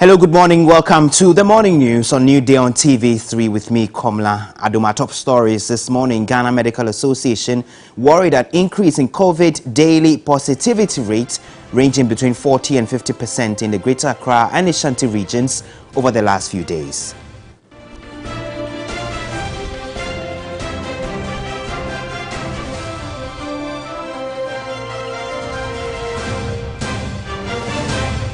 Hello, good morning. Welcome to the morning news on New Day on TV3 with me, Komla Adoma. Top stories this morning. Ghana Medical Association worried at increase in COVID daily positivity rate ranging between 40 and 50% in the Greater Accra and Ashanti regions over the last few days.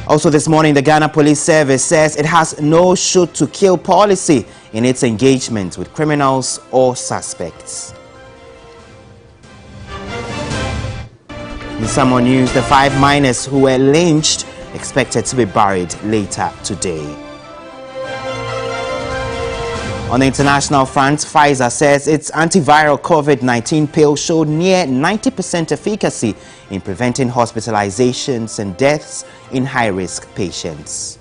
Also this morning, the Ghana Police Service says it has no shoot-to-kill policy in its engagement with criminals or suspects. In some more news, the 5 miners who were lynched expected to be buried later today. On the international front, Pfizer says its antiviral COVID-19 pill showed near 90% efficacy in preventing hospitalizations and deaths in high-risk patients.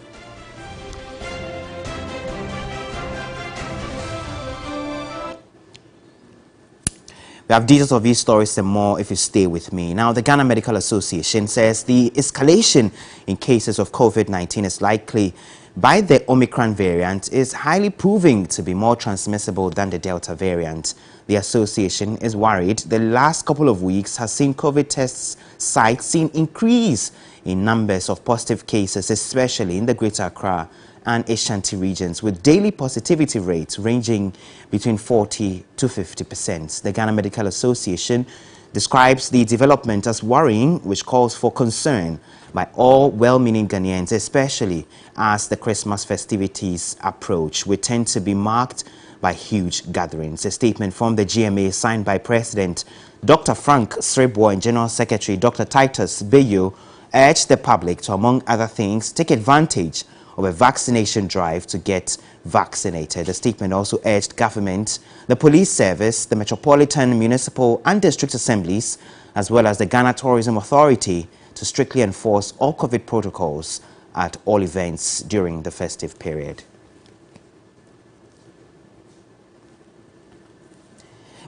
We have details of these stories and more if you stay with me. Now, the Ghana Medical Association says the escalation in cases of COVID-19 is likely by the Omicron variant is highly proving to be more transmissible than the Delta variant. The association is worried the last couple of weeks has seen COVID tests sites seen increase in numbers of positive cases, especially in the Greater Accra and Ashanti regions, with daily positivity rates ranging between 40 to 50%. The Ghana Medical Association describes the development as worrying, which calls for concern by all well-meaning Ghanaians, especially as the Christmas festivities approach, which tend to be marked by huge gatherings. A statement from the GMA signed by President Dr. Frank Sribwo and General Secretary Dr. Titus Bayo urged the public to, among other things, take advantage of a vaccination drive to get vaccinated. The statement also urged government, the police service, the metropolitan, municipal and district assemblies, as well as the Ghana Tourism Authority to strictly enforce all COVID protocols at all events during the festive period.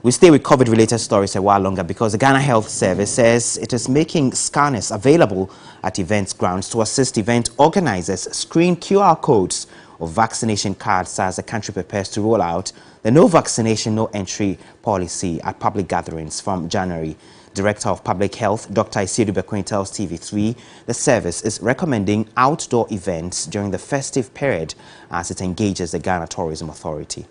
We stay with COVID-related stories a while longer because the Ghana Health Service says it is making scanners available at events grounds to assist event organizers screen QR codes of vaccination cards as the country prepares to roll out the no vaccination, no entry policy at public gatherings from January. Director of Public Health, Dr. Isidu Bekwin tells TV3 the service is recommending outdoor events during the festive period as it engages the Ghana Tourism Authority.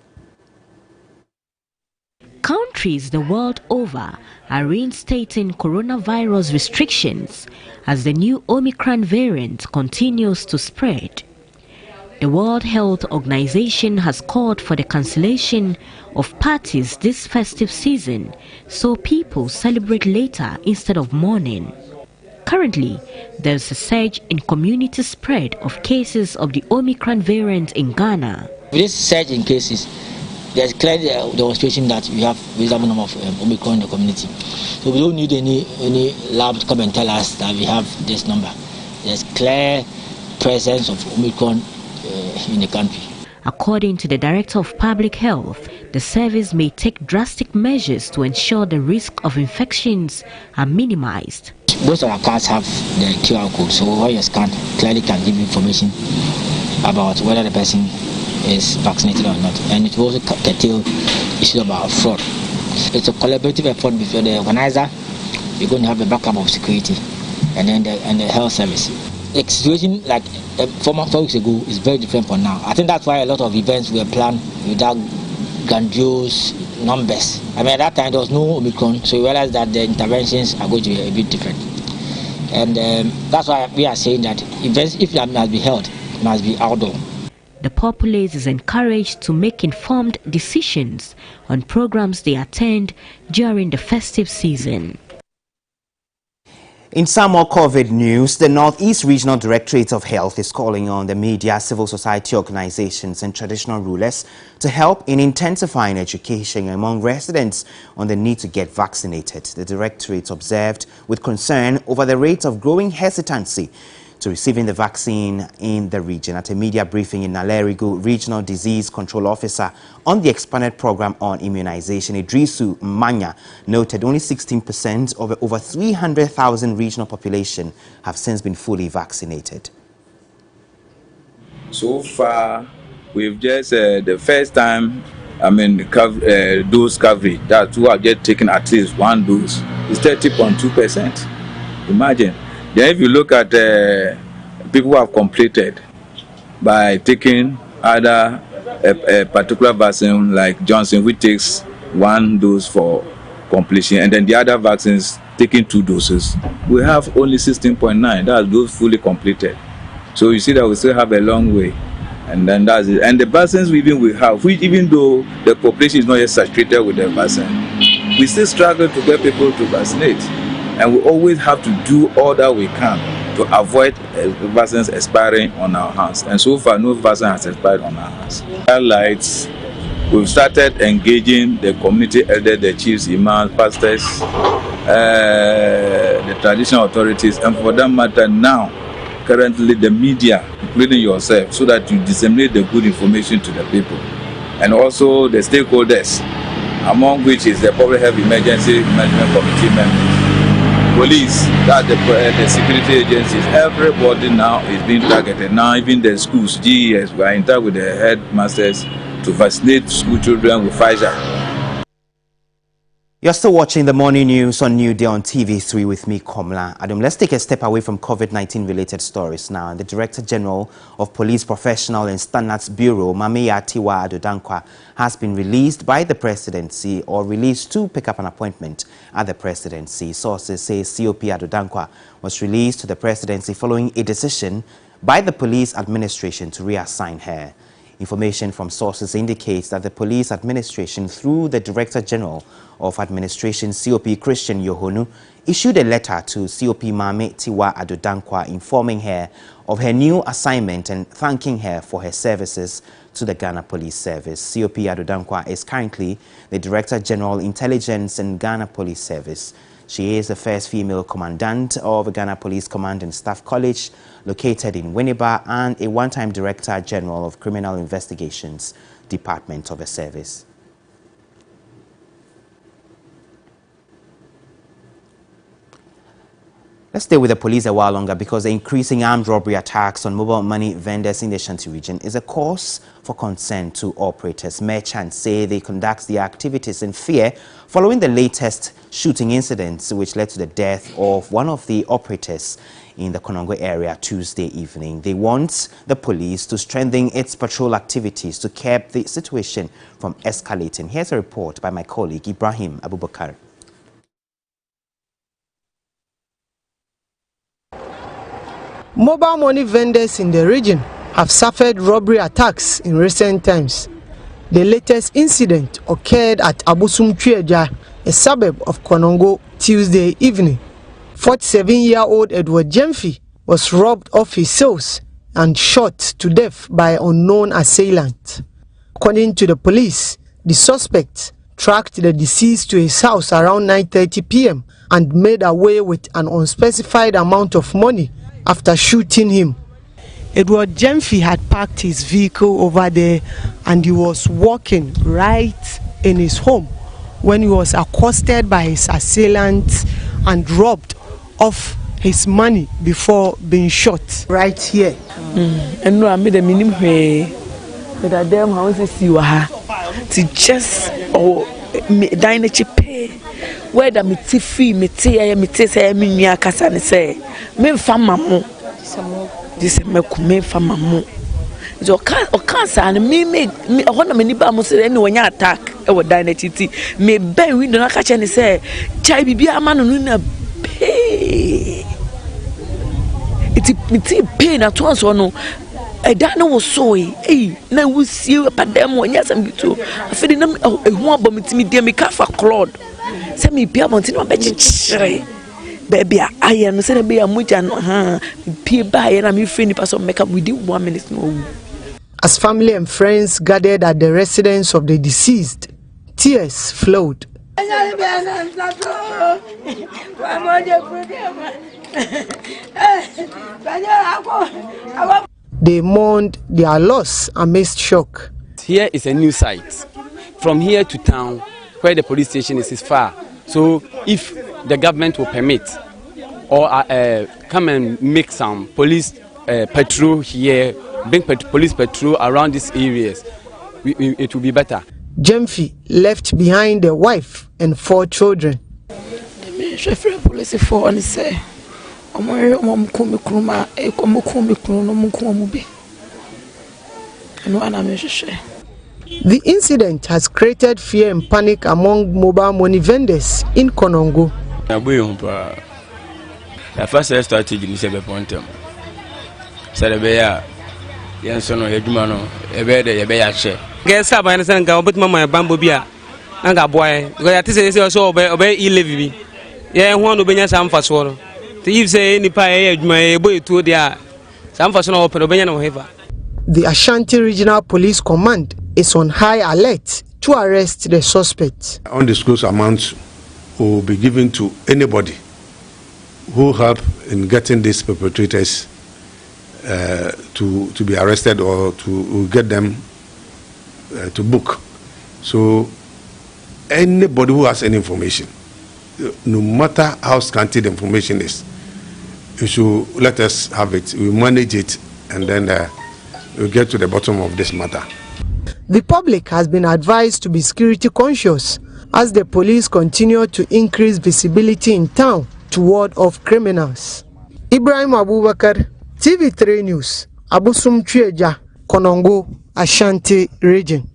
Countries the world over are reinstating coronavirus restrictions as the new Omicron variant continues to spread. The World Health Organization has called for the cancellation of parties this festive season so people celebrate later instead of mourning. Currently, there's a surge in community spread of cases of the Omicron variant in Ghana. With this surge in cases, there's clearly a demonstration that we have a reasonable number of Omicron in the community. So we don't need any lab to come and tell us that we have this number. There's clear presence of Omicron in the country. According to the Director of Public Health, the service may take drastic measures to ensure the risk of infections are minimized. Most of our cards have the QR code, so when you scan, clearly can give information about whether the person is vaccinated or not, and it will also curtail issues about fraud. It's a collaborative effort between the organizer. You're going to have a backup of security, and then the health service. The situation like 4 weeks ago is very different from now. I think that's why a lot of events were planned without grandiose numbers. I mean, at that time there was no Omicron, so we realized that the interventions are going to be a bit different, and that's why we are saying that events, if they must be held, must be outdoor. The populace is encouraged to make informed decisions on programs they attend during the festive season. In some more COVID news, the Northeast Regional Directorate of Health is calling on the media, civil society organizations and traditional rulers to help in intensifying education among residents on the need to get vaccinated. The Directorate observed with concern over the rate of growing hesitancy to receiving the vaccine in the region. At a media briefing in Nalerigu, Regional Disease Control Officer on the expanded program on immunization, Iniwusu Manya, noted only 16% of the over 300,000 regional population have since been fully vaccinated. So far, we've just the first time, I mean, dose coverage, that who have just taken at least one dose, is 30.2%. Imagine. Then if you look at people who have completed by taking either a particular vaccine like Johnson, which takes one dose for completion, and then the other vaccines taking 2 doses, we have only 16.9. That's those fully completed. So you see that we still have a long way, and then that's it. And the vaccines we have, which even though the population is not yet saturated with the vaccine, we still struggle to get people to vaccinate, and we always have to do all that we can to avoid vaccines expiring on our hands. And so far, no vaccine has expired on our hands. Highlights. We've started engaging the community elders, the chiefs, imams, pastors, the traditional authorities, and for that matter now, currently the media, including yourself, so that you disseminate the good information to the people. And also the stakeholders, among which is the Public Health Emergency Management Committee members, police, that's the security agencies. Everybody now is being targeted. Now even the schools, GES, we are in touch with the headmasters to vaccinate school children with Pfizer. You're still watching the morning news on New Day on TV3 with me, Komla Adam. Let's take a step away from COVID-19 related stories now. The Director General of Police Professional and Standards Bureau, Mameya Tiwa Adodankwa, has been released by the presidency, or released to pick up an appointment at the presidency. Sources say COP Adodankwa was released to the presidency following a decision by the police administration to reassign her. Information from sources indicates that the police administration, through the Director General of Administration, COP Christian Yohonu, issued a letter to COP Mame Tiwa Adodankwa informing her of her new assignment and thanking her for her services to the Ghana Police Service. COP Adodankwa is currently the Director General Intelligence and Ghana Police Service. She is the first female commandant of Ghana Police Command and Staff College, located in Winneba, and a one-time Director General of Criminal Investigations Department of the service. Let's stay with the police a while longer, because the increasing armed robbery attacks on mobile money vendors in the Ashanti region is a cause for concern to operators. Merchants say they conduct their activities in fear following the latest shooting incidents, which led to the death of one of the operators in the Konongo area Tuesday evening. They want the police to strengthen its patrol activities to keep the situation from escalating. Here's a report by my colleague Ibrahim Abubakar. Mobile money vendors in the region have suffered robbery attacks in recent times. The latest incident occurred at Abusum Tueja, a suburb of Konongo, Tuesday evening. 47-year-old Edward Jemfi was robbed of his sales and shot to death by an unknown assailant. According to the police, the suspect tracked the deceased to his house around 9:30 p.m. and made away with an unspecified amount of money after shooting him. Edward Jemfi had parked his vehicle over there and he was walking right in his home when he was accosted by his assailant and robbed of his money before being shot right here. And no, I made a minimum way that I damn house is you are to just dine pay where the miti free miti say me kasane say me fama mo this me kume fama mo so cancer and me ona me ni ba mo say any wanya attack e wo dine chiti me ben window na catch any say chai bibia ama no na pay it miti pay na to so no Edana was so na we see padam wanya sambitu afedi na ehu abomiti me kafa cloud say me bia bonti no be chichire baby I no say be amuja no ha pie ba na me free ni person make up within 1 minute no. As family and friends gathered at the residence of the deceased, tears flowed. They mourned their loss amidst shock. Here is a new site. From here to town, where the police station is far. So if the government will permit or come and make some police patrol here bring police patrol around these areas, it will be better. Jemfi left behind a wife and 4 children. The incident has created fear and panic among mobile money vendors in Konongo. The first strategy is a point. Saturday, Yanson, Edumano, a better share. Guess I understand go but my bamboo beer. And a boy, because I say so obey e-levy. Yeah, one to be some for swallow. To you say any pie, my boy to the some for open opinion of heaven. The Ashanti Regional Police Command is on high alert to arrest the suspects. Undisclosed amounts will be given to anybody who help in getting these perpetrators to be arrested or to get them to book. So anybody who has any information, no matter how scanty the information is, you should let us have it. We manage it and then we'll get to the bottom of this matter. The public has been advised to be security conscious as the police continue to increase visibility in town to ward off criminals. Ibrahim Abubakar, TV3 News, Abusum Chieja, Konongo, Ashanti region.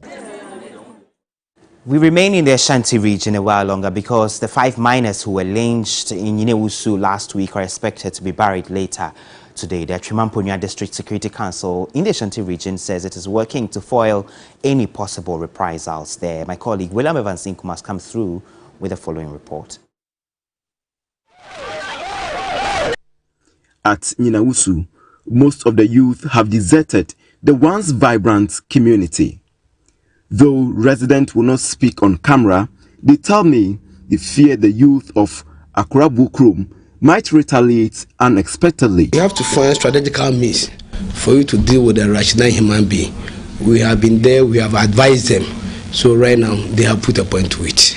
We remain in the Ashanti region a while longer because the 5 miners who were lynched in Iniwusu last week are expected to be buried later today. The Trimamponya District Security Council in the Ashanti region says it is working to foil any possible reprisals there. My colleague William Evans Inkum has come through with the following report. At Iniwusu, most of the youth have deserted the once vibrant community. Though residents will not speak on camera, they tell me they fear the youth of Akurabukrum might retaliate unexpectedly. You have to find strategical means for you to deal with a rational human being. We have been there, we have advised them. So right now, they have put a point to it.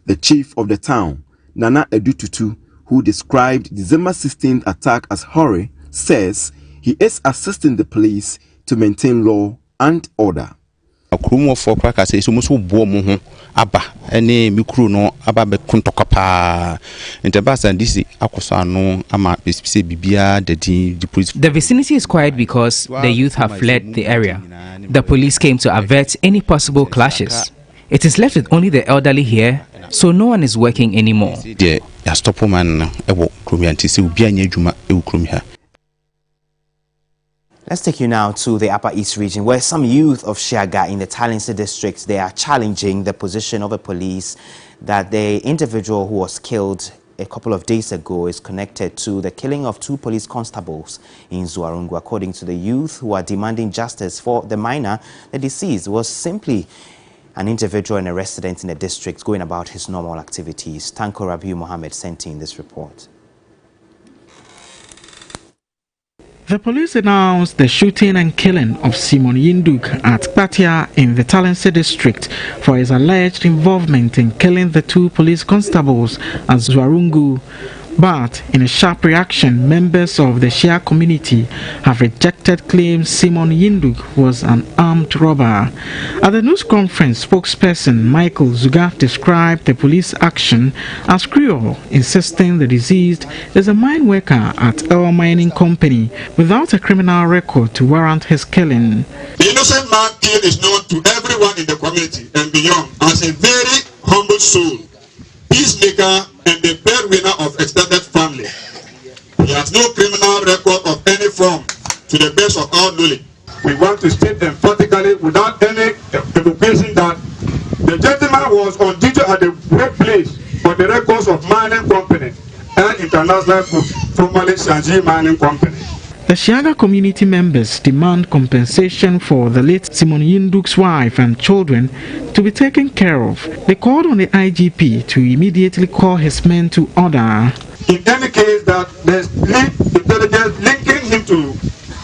The chief of the town, Nana Edututu, who described December 16th attack as horror, says he is assisting the police to maintain law and order. Akrumo for crackers is almost warm abba any mikro no abba kuntokapa in the bass and this akosano ama bibia the police. The vicinity is quiet because the youth have fled the area. The police came to avert any possible clashes. It is left with only the elderly here, so no one is working anymore. Let's take you now to the Upper East region, where some youth of Shiaga in the Talensi district, they are challenging the position of the police that the individual who was killed a couple of days ago is connected to the killing of 2 police constables in Zuarungu. According to the youth who are demanding justice for the minor, the deceased was simply an individual and a resident in the district going about his normal activities. Tanko Rabiu Mohammed sent in this report. The police announced the shooting and killing of Simon Yinduk at Patia in the Talensi district for his alleged involvement in killing the 2 police constables at Zuarungu. But in a sharp reaction, members of the Shia community have rejected claims Simon Yinduk was an armed robber. At the news conference, spokesperson Michael Zuga described the police action as cruel, insisting the deceased is a mine worker at our mining company without a criminal record to warrant his killing. The innocent man killed is known to everyone in the community and beyond as a very humble soul, peacemaker, and the breadwinner of extended family. He has no criminal record of any form, to the best of our knowledge. We want to state emphatically, without any equivocation, that the gentleman was on duty at the workplace for the records of mining company and international group, formerly Shanji Mining Company. The Shiaga community members demand compensation for the late Simon Yinduk's wife and children to be taken care of. They called on the IGP to immediately call his men to order. In any case that there's intelligence linking him to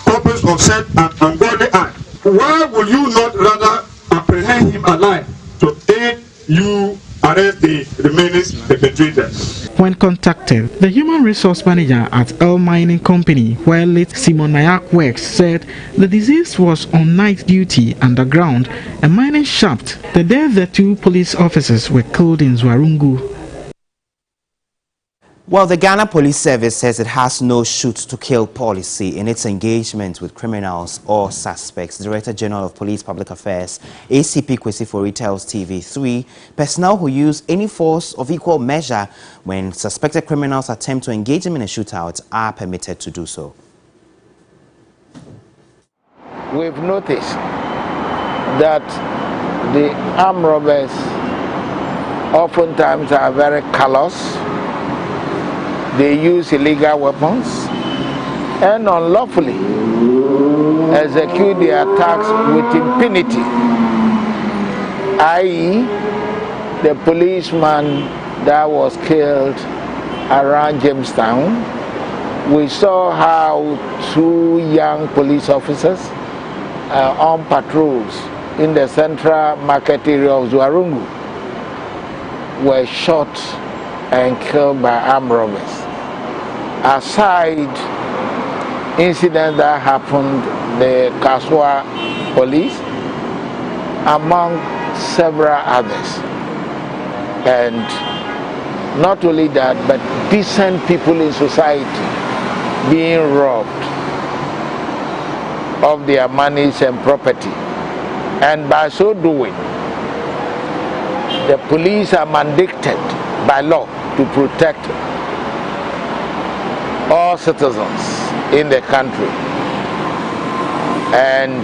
purpose of set and ungodly act, why will you not rather apprehend him alive to aid you arrest the remaining perpetrators? When contacted, the human resource manager at El Mining Company, where late Simon Nayak works, said the deceased was on night duty underground, a mining shaft, the day the 2 police officers were killed in Zwarungu. Well, the Ghana Police Service says it has no shoot-to-kill policy in its engagement with criminals or suspects. Director General of Police Public Affairs, ACP Kwesifori, tells TV3 personnel who use any force of equal measure when suspected criminals attempt to engage them in a shootout are permitted to do so. We've noticed that the armed robbers oftentimes are very callous. They use illegal weapons and unlawfully execute their attacks with impunity, i.e., the policeman that was killed around Jamestown. We saw how 2 young police officers on patrols in the central market area of Zwarungu were shot and killed by armed robbers. Aside incidents that happened, the Kaswa police, among several others. And not only that, but decent people in society being robbed of their monies and property. And by so doing, the police are mandated by law to protect all citizens in the country. And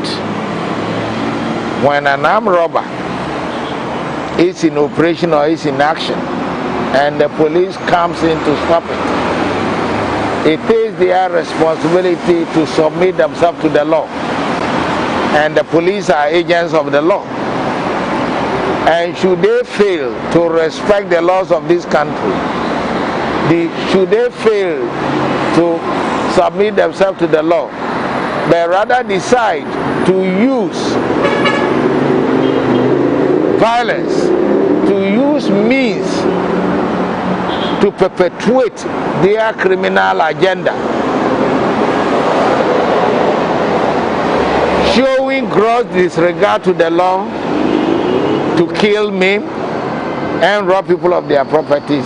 when an armed robber is in operation or is in action and the police comes in to stop it, it is their responsibility to submit themselves to the law. And the police are agents of the law. And should they fail to respect the laws of this country, should they fail to submit themselves to the law, but rather decide to use violence, to use means to perpetuate their criminal agenda, showing gross disregard to the law, to kill, maim, and rob people of their properties.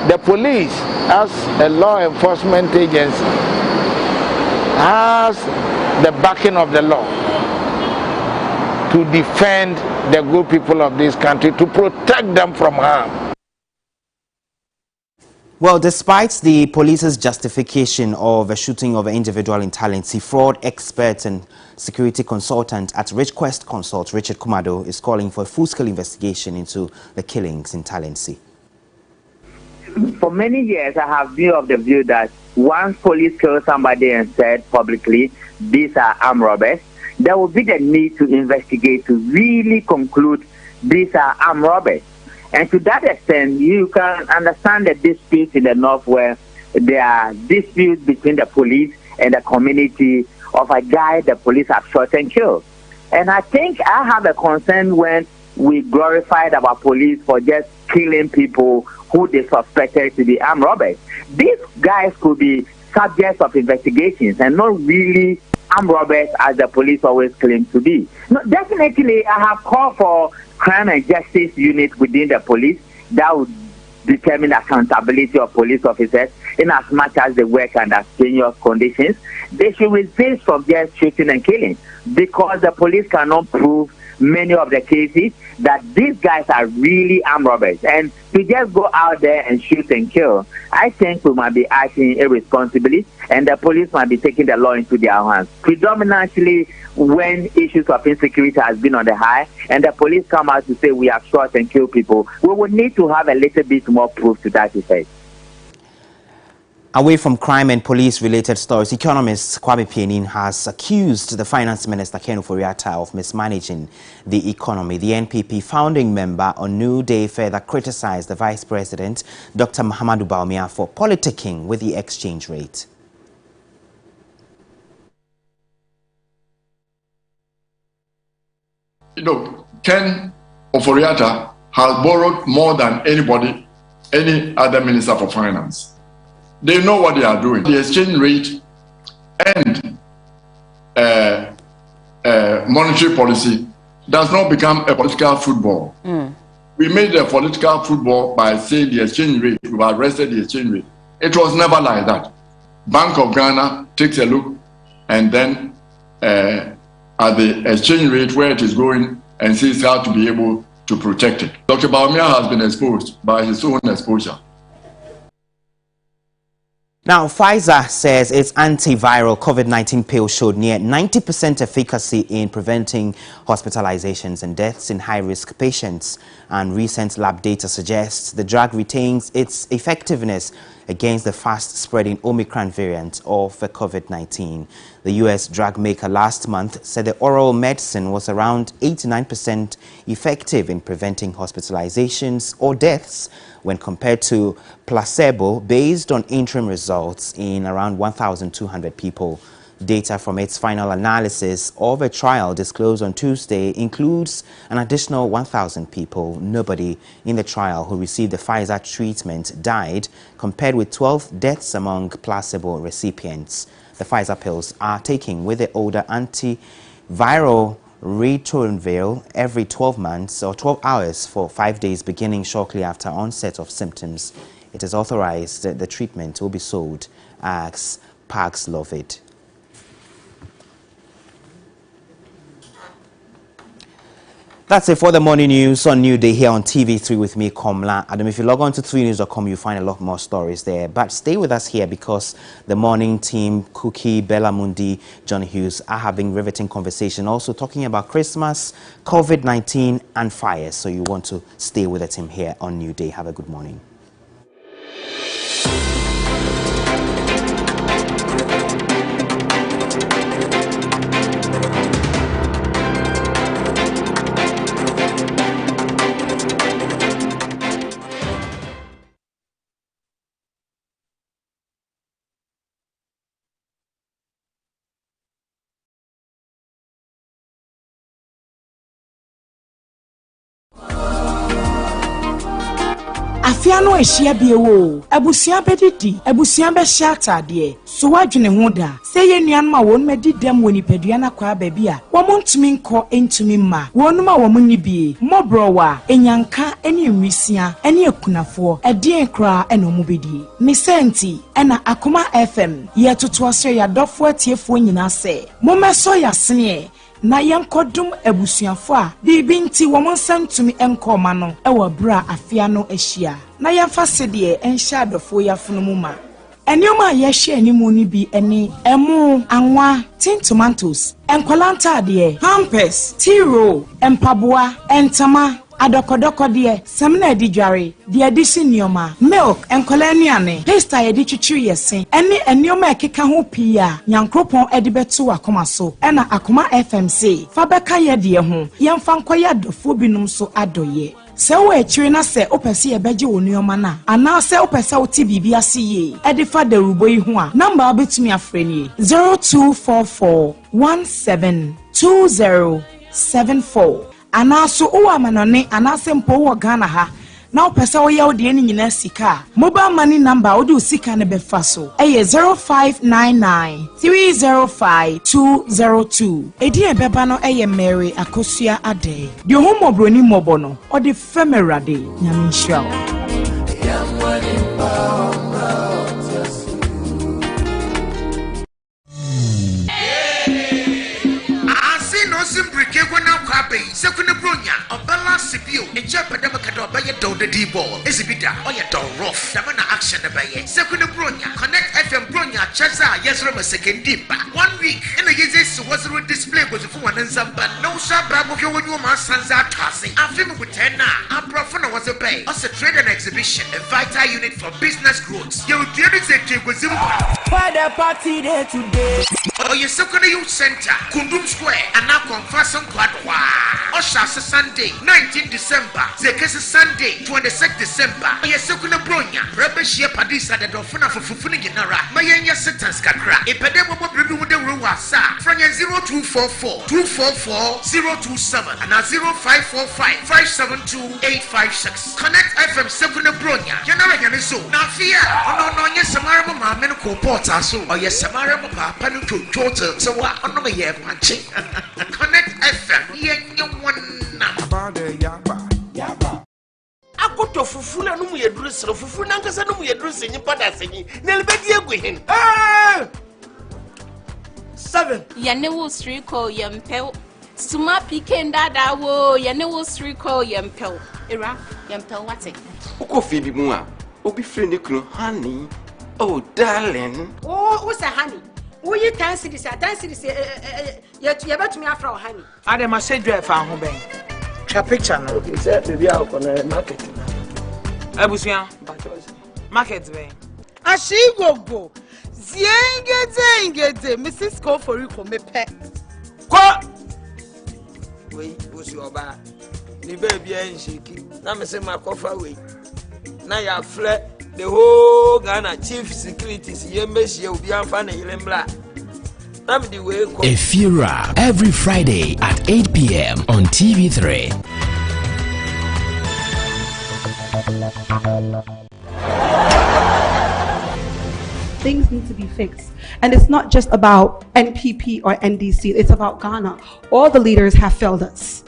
The police, as a law enforcement agency, has the backing of the law to defend the good people of this country, to protect them from harm. Well, despite the police's justification of a shooting of an individual in Talensi, fraud expert and security consultant at Ridgequest Consult, Richard Commado, is calling for a full-scale investigation into the killings in Talensi. For many years, I have been of the view that once police kill somebody and said publicly, these are armed robbers, there will be the need to investigate to really conclude these are armed robbers. And to that extent, you can understand the disputes in the north where there are disputes between the police and the community of a guy the police have shot and killed. And I think I have a concern when we glorified our police for just killing people who they suspected to be armed robbers. These guys could be subjects of investigations and not really armed robbers as the police always claim to be. No, definitely, I have called for crime and justice unit within the police that would determine accountability of police officers in as much as they work under strenuous conditions. They should resist from just shooting and killing because the police cannot prove many of the cases that these guys are really armed robbers. And to just go out there and shoot and kill, I think we might be acting irresponsibly and the police might be taking the law into their hands. Predominantly when issues of insecurity has been on the high and the police come out to say we have shot and killed people, we would need to have a little bit more proof to that effect. Away from crime and police-related stories, economist Squabby Peattie has accused the Finance Minister Ken Ofori-Atta of mismanaging the economy. The NPP founding member on New Day further criticized the Vice President, Dr. Mahamudu Bawumia, for politicking with the exchange rate. You know, Ken Ofori-Atta has borrowed more than anybody any other minister for finance. They know what they are doing. The exchange rate and monetary policy does not become a political football. We made a political football by saying the exchange rate, we arrested the exchange rate. It was never like that. Bank of Ghana takes a look and then at the exchange rate where it is going and sees how to be able to protect it. Dr. Baumia has been exposed by his own exposure. Now, Pfizer says its antiviral COVID-19 pill showed near 90% efficacy in preventing hospitalizations and deaths in high-risk patients. And recent lab data suggests the drug retains its effectiveness against the fast-spreading Omicron variant of COVID-19. The U.S. drug maker last month said the oral medicine was around 89% effective in preventing hospitalizations or deaths when compared to placebo based on interim results in around 1,200 people. Data from its final analysis of a trial disclosed on Tuesday includes an additional 1,000 people. Nobody in the trial who received the Pfizer treatment died, compared with 12 deaths among placebo recipients. The Pfizer pills are taken with the older antiviral ritonavir every 12 months or 12 hours for 5 days beginning shortly after onset of symptoms. It is authorized that the treatment will be sold as Paxlovid. That's it for the morning news on New Day here on TV3 with me, Komla Adam. If you log on to 3news.com, you'll find a lot more stories there. But stay with us here because the morning team, Cookie, Bella Mundi, John Hughes, are having riveting conversation, also talking about Christmas, COVID-19 and fires. So you want to stay with the team here on New Day. Have a good morning. Afiano ehia biewo abusia bedidi abusia be shata de so wadwene ho da sey yenuan ma won medidam woni padua na kwa ba bia wo montumi nko entumi ma wonuma wo munni bie mobrowa enyanka ene enwisia ene akunafo ede kra ene omubedi misenti ena akoma FM ye totoaso ya dofo atiefo nyina se momeso yasene na yankodum abusuafo a bibi nti wo monsantumi enkoma no ewa bra afia no ahia na yamfa sede enhya adofo yafunu mu ma enioma yehye animu ni bi eni emu anwa tin tomatoes enkwalanta de pampers tiro empaboa entama adokodoko de semna edidware de adisi nioma milk enkolaniane pasta yedi twitwi yesen ene enioma ekeka ho pia nyankropon edibeto akoma so ena akoma FMC fabeka yede ho yemfa nkoya adofo binum so adoye se wo ekire na se opese ye beje wo nioma na ana se opese wo ti bibia se ye edifa darubo yi ho a number abetumi afreni 0244 172074 anaso uwa manone anasempo wo Ghana ha na opese wo yawo de ni nyina sika mobile money number wo de sika ne befa so eye 0599 305 202 edi ebeba no eye Mary Akosua Ade de ho mobroni mobo no o de femerade nyame nhira Sekune bronya obala sibio enje pedama kada obaye dawde di ball ezibida oye down rough damana action abaye sekune bronya connect FM bronya chaza yesro masekendimba 1 week ina yezesi wazuru display gozu fu wananzamba no shabra bo hwe wonyu ma sanza atase afim butena aprofo na wazo pay also trade and exhibition a vital unit for business growth you do the gozu why the party there today? Oh, your secondary youth center, Kundum Square, and now confession Quadwa. Oshasa Sunday, 19 December, Zekesi Sunday, 26 December. Oh, your secondary bronya, Rebeshia Padisa, the Dolphina for Fufuninara, Mayanya Sentence Kakra, a pedemo Brudu with the Ruasa, Franya 0244 244 027, and 0545 572 856. Connect FM secondary bronya, Yanara Yaniso, Nafia, no, yes, Samara Mamma, Porta, so, or yes, Samara Papa. So what? I'm not here punching. Connect FM. Yeah, one number. Yaba. I got to Fufuna no me address. Fufuna kasa no me address. Ni pada senyi. Nelbedi eguhin. 7. Iniwusu call yempel. Suma piken dada wo. Iniwusu call yempel. Era yempel wate. Uko fibi mua. Obi friend ekunu honey. Oh darling. Oh, what's a honey? Who you dancing this? Dancing this? You about me after honey. I dem say drive for home ben. Cha picture no. Okay, say baby out on the market. Abusia. Market ben. Ashigogo. Ziengete, Mrs. Call for you for me pet. Ko. Wait, what's your ba? Ni baby and shaky. Na me say my coffee way. Na ya flat. The whole Ghana chief securities Yembeshi will be unfunny Yelembla. Efira every Friday at 8 p.m. on TV3. Things need to be fixed. And it's not just about NPP or NDC, it's about Ghana. All the leaders have failed us.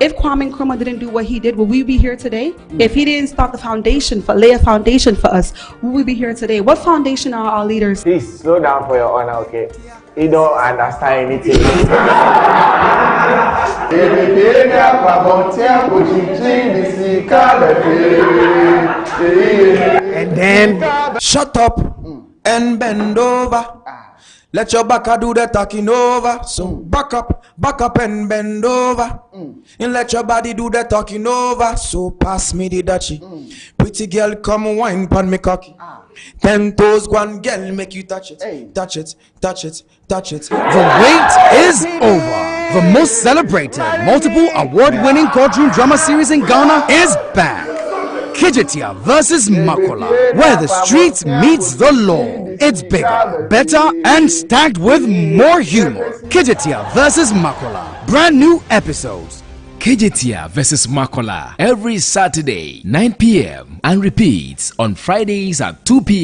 If Kwame Nkrumah didn't do what he did, will we be here today? If he didn't start the foundation, lay a foundation for us, will we be here today? What foundation are our leaders? Please slow down for your honor, okay? You don't understand anything. And then shut up and bend over. Let your back do the talking over. So back up and bend over. And let your body do the talking over. So pass me the dutchie. Pretty girl, come wine pon me cocky. 10 toes, one girl, make you touch it. Touch it, touch it, touch it. The wait is over. The most celebrated, multiple award-winning courtroom drama series in Ghana is back. Kijitia versus Makola, where the street meets the law. It's bigger, better, and stacked with more humor. Kijitia versus Makola. Brand new episodes. Kijitia versus Makola every Saturday 9 p.m. and repeats on Fridays at 2 p.m.